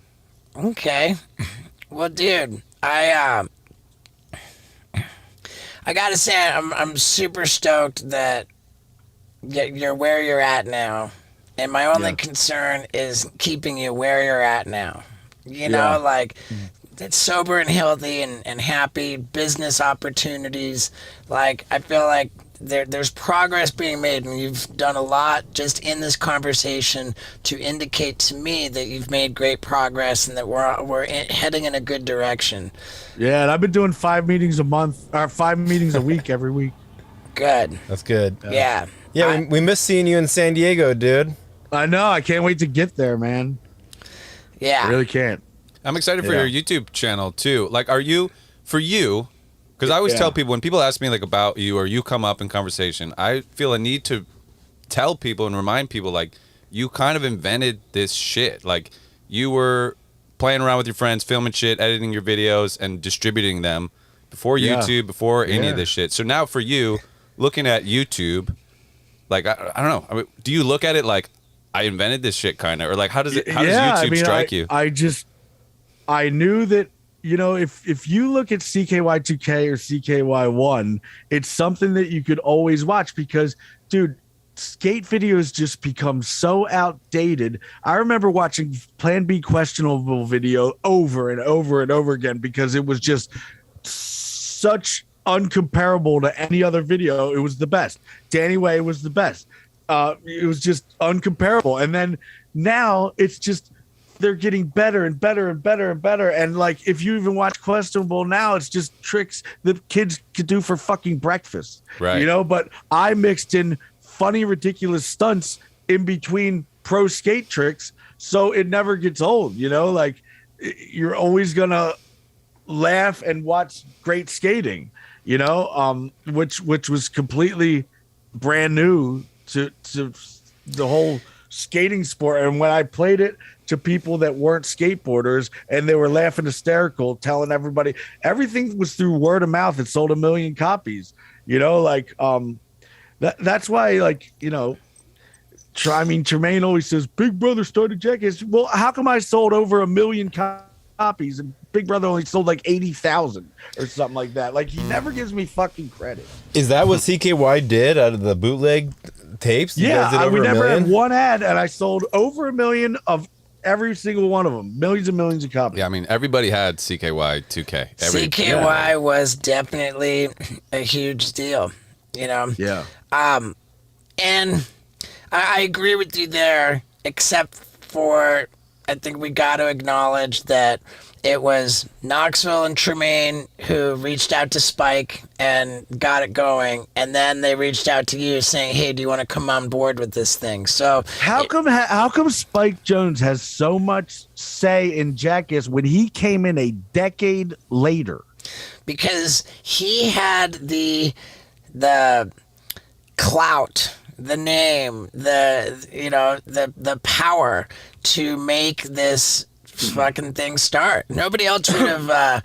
Okay. Well, dude, I gotta say, I'm super stoked that you're where you're at now, and my only concern is keeping you where you're at now. That's sober and healthy and happy, business opportunities. I feel like there's progress being made, and you've done a lot just in this conversation to indicate to me that you've made great progress and that we're heading in a good direction. Yeah, and I've been doing 5 meetings a month, or 5 meetings a week every week. Good. That's good. Yeah. Yeah, we miss seeing you in San Diego, dude. I know. I can't wait to get there, man. Yeah. I really can't. I'm excited for your YouTube channel too. Are you, for you, because I always tell people, when people ask me about you or you come up in conversation, I feel a need to tell people and remind people you kind of invented this shit. You were playing around with your friends, filming shit, editing your videos and distributing them before YouTube, before any of this shit. So now for you, looking at YouTube, I don't know. Do you look at it I invented this shit kind of, or how does YouTube strike you? I knew that, if you look at CKY2K or CKY1, it's something that you could always watch because, dude, skate videos just become so outdated. I remember watching Plan B Questionable video over and over and over again because it was just such uncomparable to any other video. It was the best. Danny Way was the best. It was just uncomparable. And then now it's just they're getting better and better and better and better. And like, if you even watch Questionable now, it's just tricks that kids could do for fucking breakfast, Right. you know? But I mixed in funny, ridiculous stunts in between pro skate tricks. So it never gets old, you know, like you're always going to laugh and watch great skating, you know, which was completely brand new to the whole skating sport. And when I played it to people that weren't skateboarders and they were laughing hysterical, telling everybody, everything was through word of mouth. It sold 1 million copies, you know, like that's why, like, you know, I mean, Tremaine always says Big Brother started Jackass. Well, how come I sold over 1 million copies and Big Brother only sold like 80,000 or something like that? Like, he never gives me fucking credit. Is that what CKY did out of the bootleg tapes? Yeah, we never had one ad, and I sold over 1 million of every single one of them. Millions and millions of copies. Yeah, I mean, everybody had CKY 2K. CKY was definitely a huge deal, you know? Yeah. And I agree with you there, except for I think we got to acknowledge that it was Knoxville and Tremaine who reached out to Spike and got it going, and then they reached out to you saying, "Hey, do you want to come on board with this thing?" So how come Spike Jonze has so much say in Jackass when he came in a decade later? Because he had the clout, the name, the power to make this fucking thing start. Nobody else would have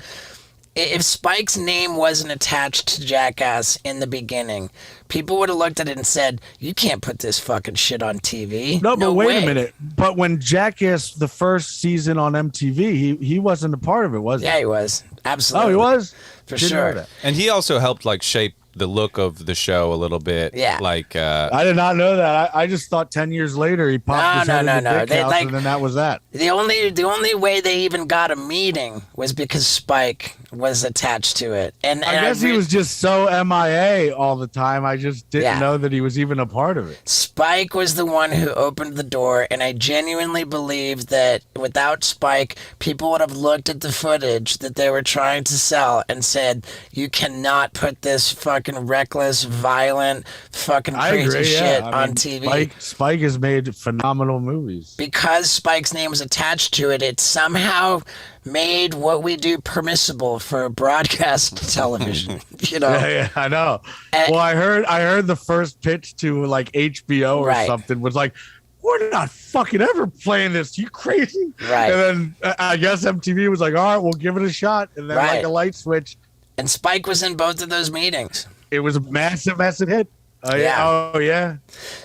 if Spike's name wasn't attached to Jackass in the beginning, people would have looked at it and said, "You can't put this fucking shit on TV." No, but wait way. a minute. But when Jackass, the first season on MTV, he wasn't a part of it, was he? Yeah, he was. Absolutely. Oh, he was? For Didn't know sure. that. And he also helped like shape the look of the show a little bit. Yeah. Like I did not know that. I just thought 10 years later he popped his head in the dick house, and then that was that. The only way they even got a meeting was because Spike was attached to it. And I guess he was just so MIA all the time. I just didn't Yeah. know that he was even a part of it. Spike was the one who opened the door, and I genuinely believe that without Spike, people would have looked at the footage that they were trying to sell and said, "You cannot put this fucking reckless, violent, fucking crazy shit on TV." Spike has made phenomenal movies. Because Spike's name was attached to it, it somehow made what we do permissible for broadcast television. You know? Yeah, I know. Well, I heard the first pitch to like HBO or something was like, "We're not fucking ever playing this. You crazy?" Right. And then I guess MTV was like, "All right, we'll give it a shot." And then like a light switch. And Spike was in both of those meetings. It was a massive, massive hit. Yeah. Oh, yeah.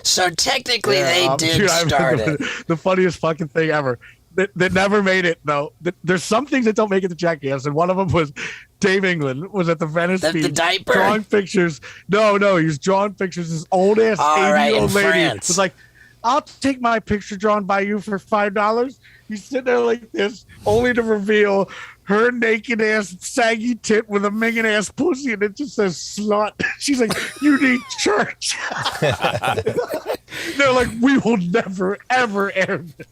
So technically they did start it. The funniest fucking thing ever. That never made it, though. There's some things that don't make it to Jackass, and one of them was Dave England was at the Venice Beach the diaper? drawing pictures. No, he was drawing pictures. This old-ass 80-year-old lady France. was like, "I'll take my picture drawn by you for $5. He's sitting there like this, only to reveal her naked ass, saggy tit with a minging ass pussy, and it just says slut. She's like, "You need church." They're like, "We will never, ever air this."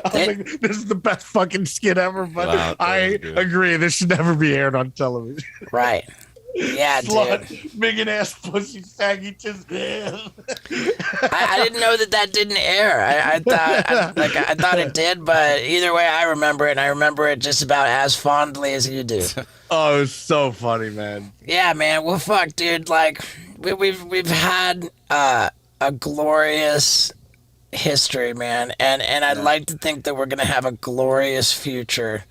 I was like, "This is the best fucking skit ever," but Wow, I agree. This should never be aired on television. Right. Yeah, Slut, dude. minging ass pussy, saggy tit. I didn't know that didn't air. I thought it did, but either way, I remember it, and I remember it just about as fondly as you do. Oh, it was so funny, man. Yeah, man. Well, fuck, dude. Like, we've had a glorious history, man, and I'd like to think that we're gonna have a glorious future.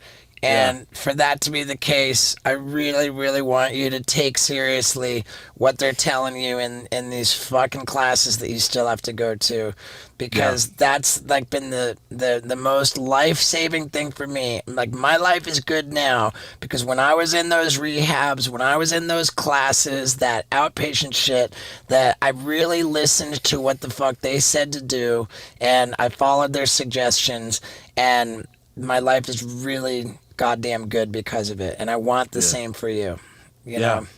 And for that to be the case, I really, really want you to take seriously what they're telling you in these fucking classes that you still have to go to, because that's like been the most life-saving thing for me. Like, my life is good now because when I was in those rehabs, when I was in those classes, that outpatient shit, that I really listened to what the fuck they said to do, and I followed their suggestions, and my life is really goddamn good because of it, and I want the same for you. You know.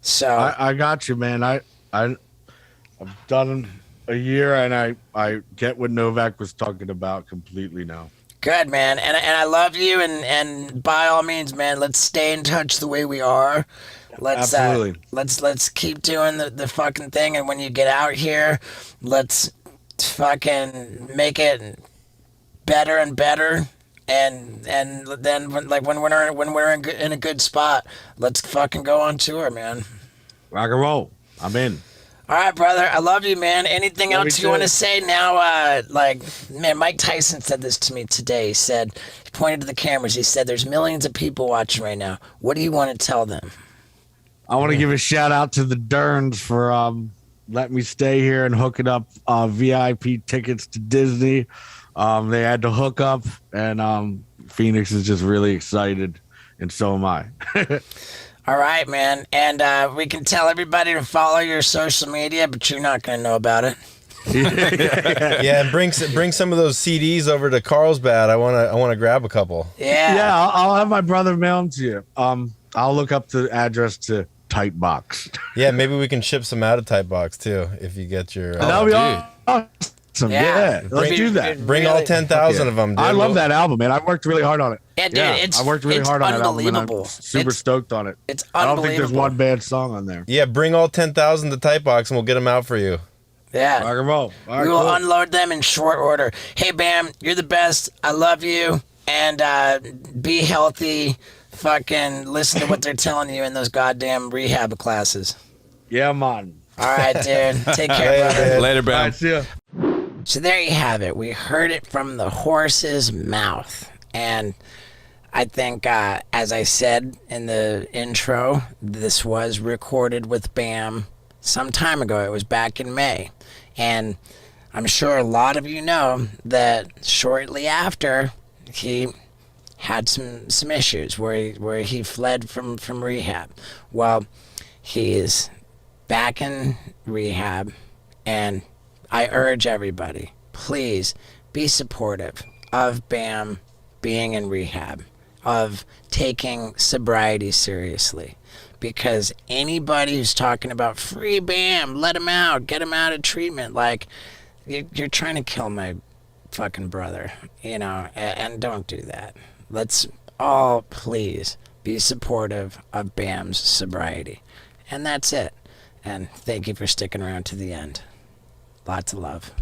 So I got you, man. I've done a year, and I get what Novak was talking about completely now. Good, man. And I love you, and by all means, man, let's stay in touch the way we are. Absolutely. Let's keep doing the fucking thing, and when you get out here, let's fucking make it better and better. And then when we're in a good spot, let's fucking go on tour, man. Rock and roll. I'm in. All right, brother. I love you, man. Anything Love else you you want to too. say now? Man, Mike Tyson said this to me today. He pointed to the cameras. He said, "There's millions of people watching right now. What do you want to tell them?" I want to give a shout out to the Derns for letting me stay here and hooking up VIP tickets to Disney. They had to hook up, and Phoenix is just really excited, and so am I. All right, man. And we can tell everybody to follow your social media, but you're not going to know about it. Yeah, and bring some of those CDs over to Carlsbad. I wanna grab a couple. Yeah. Yeah, I'll have my brother mail them to you. I'll look up the address to Tight Box. Yeah, maybe we can ship some out of Type Box too if you get your. That'll be awesome. Yeah. Yeah, let's Bring- do that. Bring all 10,000 of them. Dude. I love that album, man. I worked really hard on it. Yeah, dude, I worked really hard on that album, and I'm unbelievable. super stoked on it. It's I don't think there's unbelievable. one bad song on there. Yeah, bring all 10,000 to Type Box and we'll get them out for you. Yeah. Rock and roll. All right, We will cool. unload them in short order. Hey, Bam, you're the best. I love you. And be healthy. Fucking listen to what they're telling you in those goddamn rehab classes. Yeah, man. All right, dude. Take care, brother. Later, All Bam. right, see ya. So there you have it. We heard it from the horse's mouth. And I think, as I said in the intro, this was recorded with Bam some time ago. It was back in May. And I'm sure a lot of you know that shortly after, he had some issues where he fled from rehab. Well, he is back in rehab, and I urge everybody, please be supportive of Bam being in rehab, of taking sobriety seriously. Because anybody who's talking about free Bam, let him out, get him out of treatment, like, you're trying to kill my fucking brother, and don't do that. Let's all please be supportive of Bam's sobriety. And that's it. And thank you for sticking around to the end. Lots of love.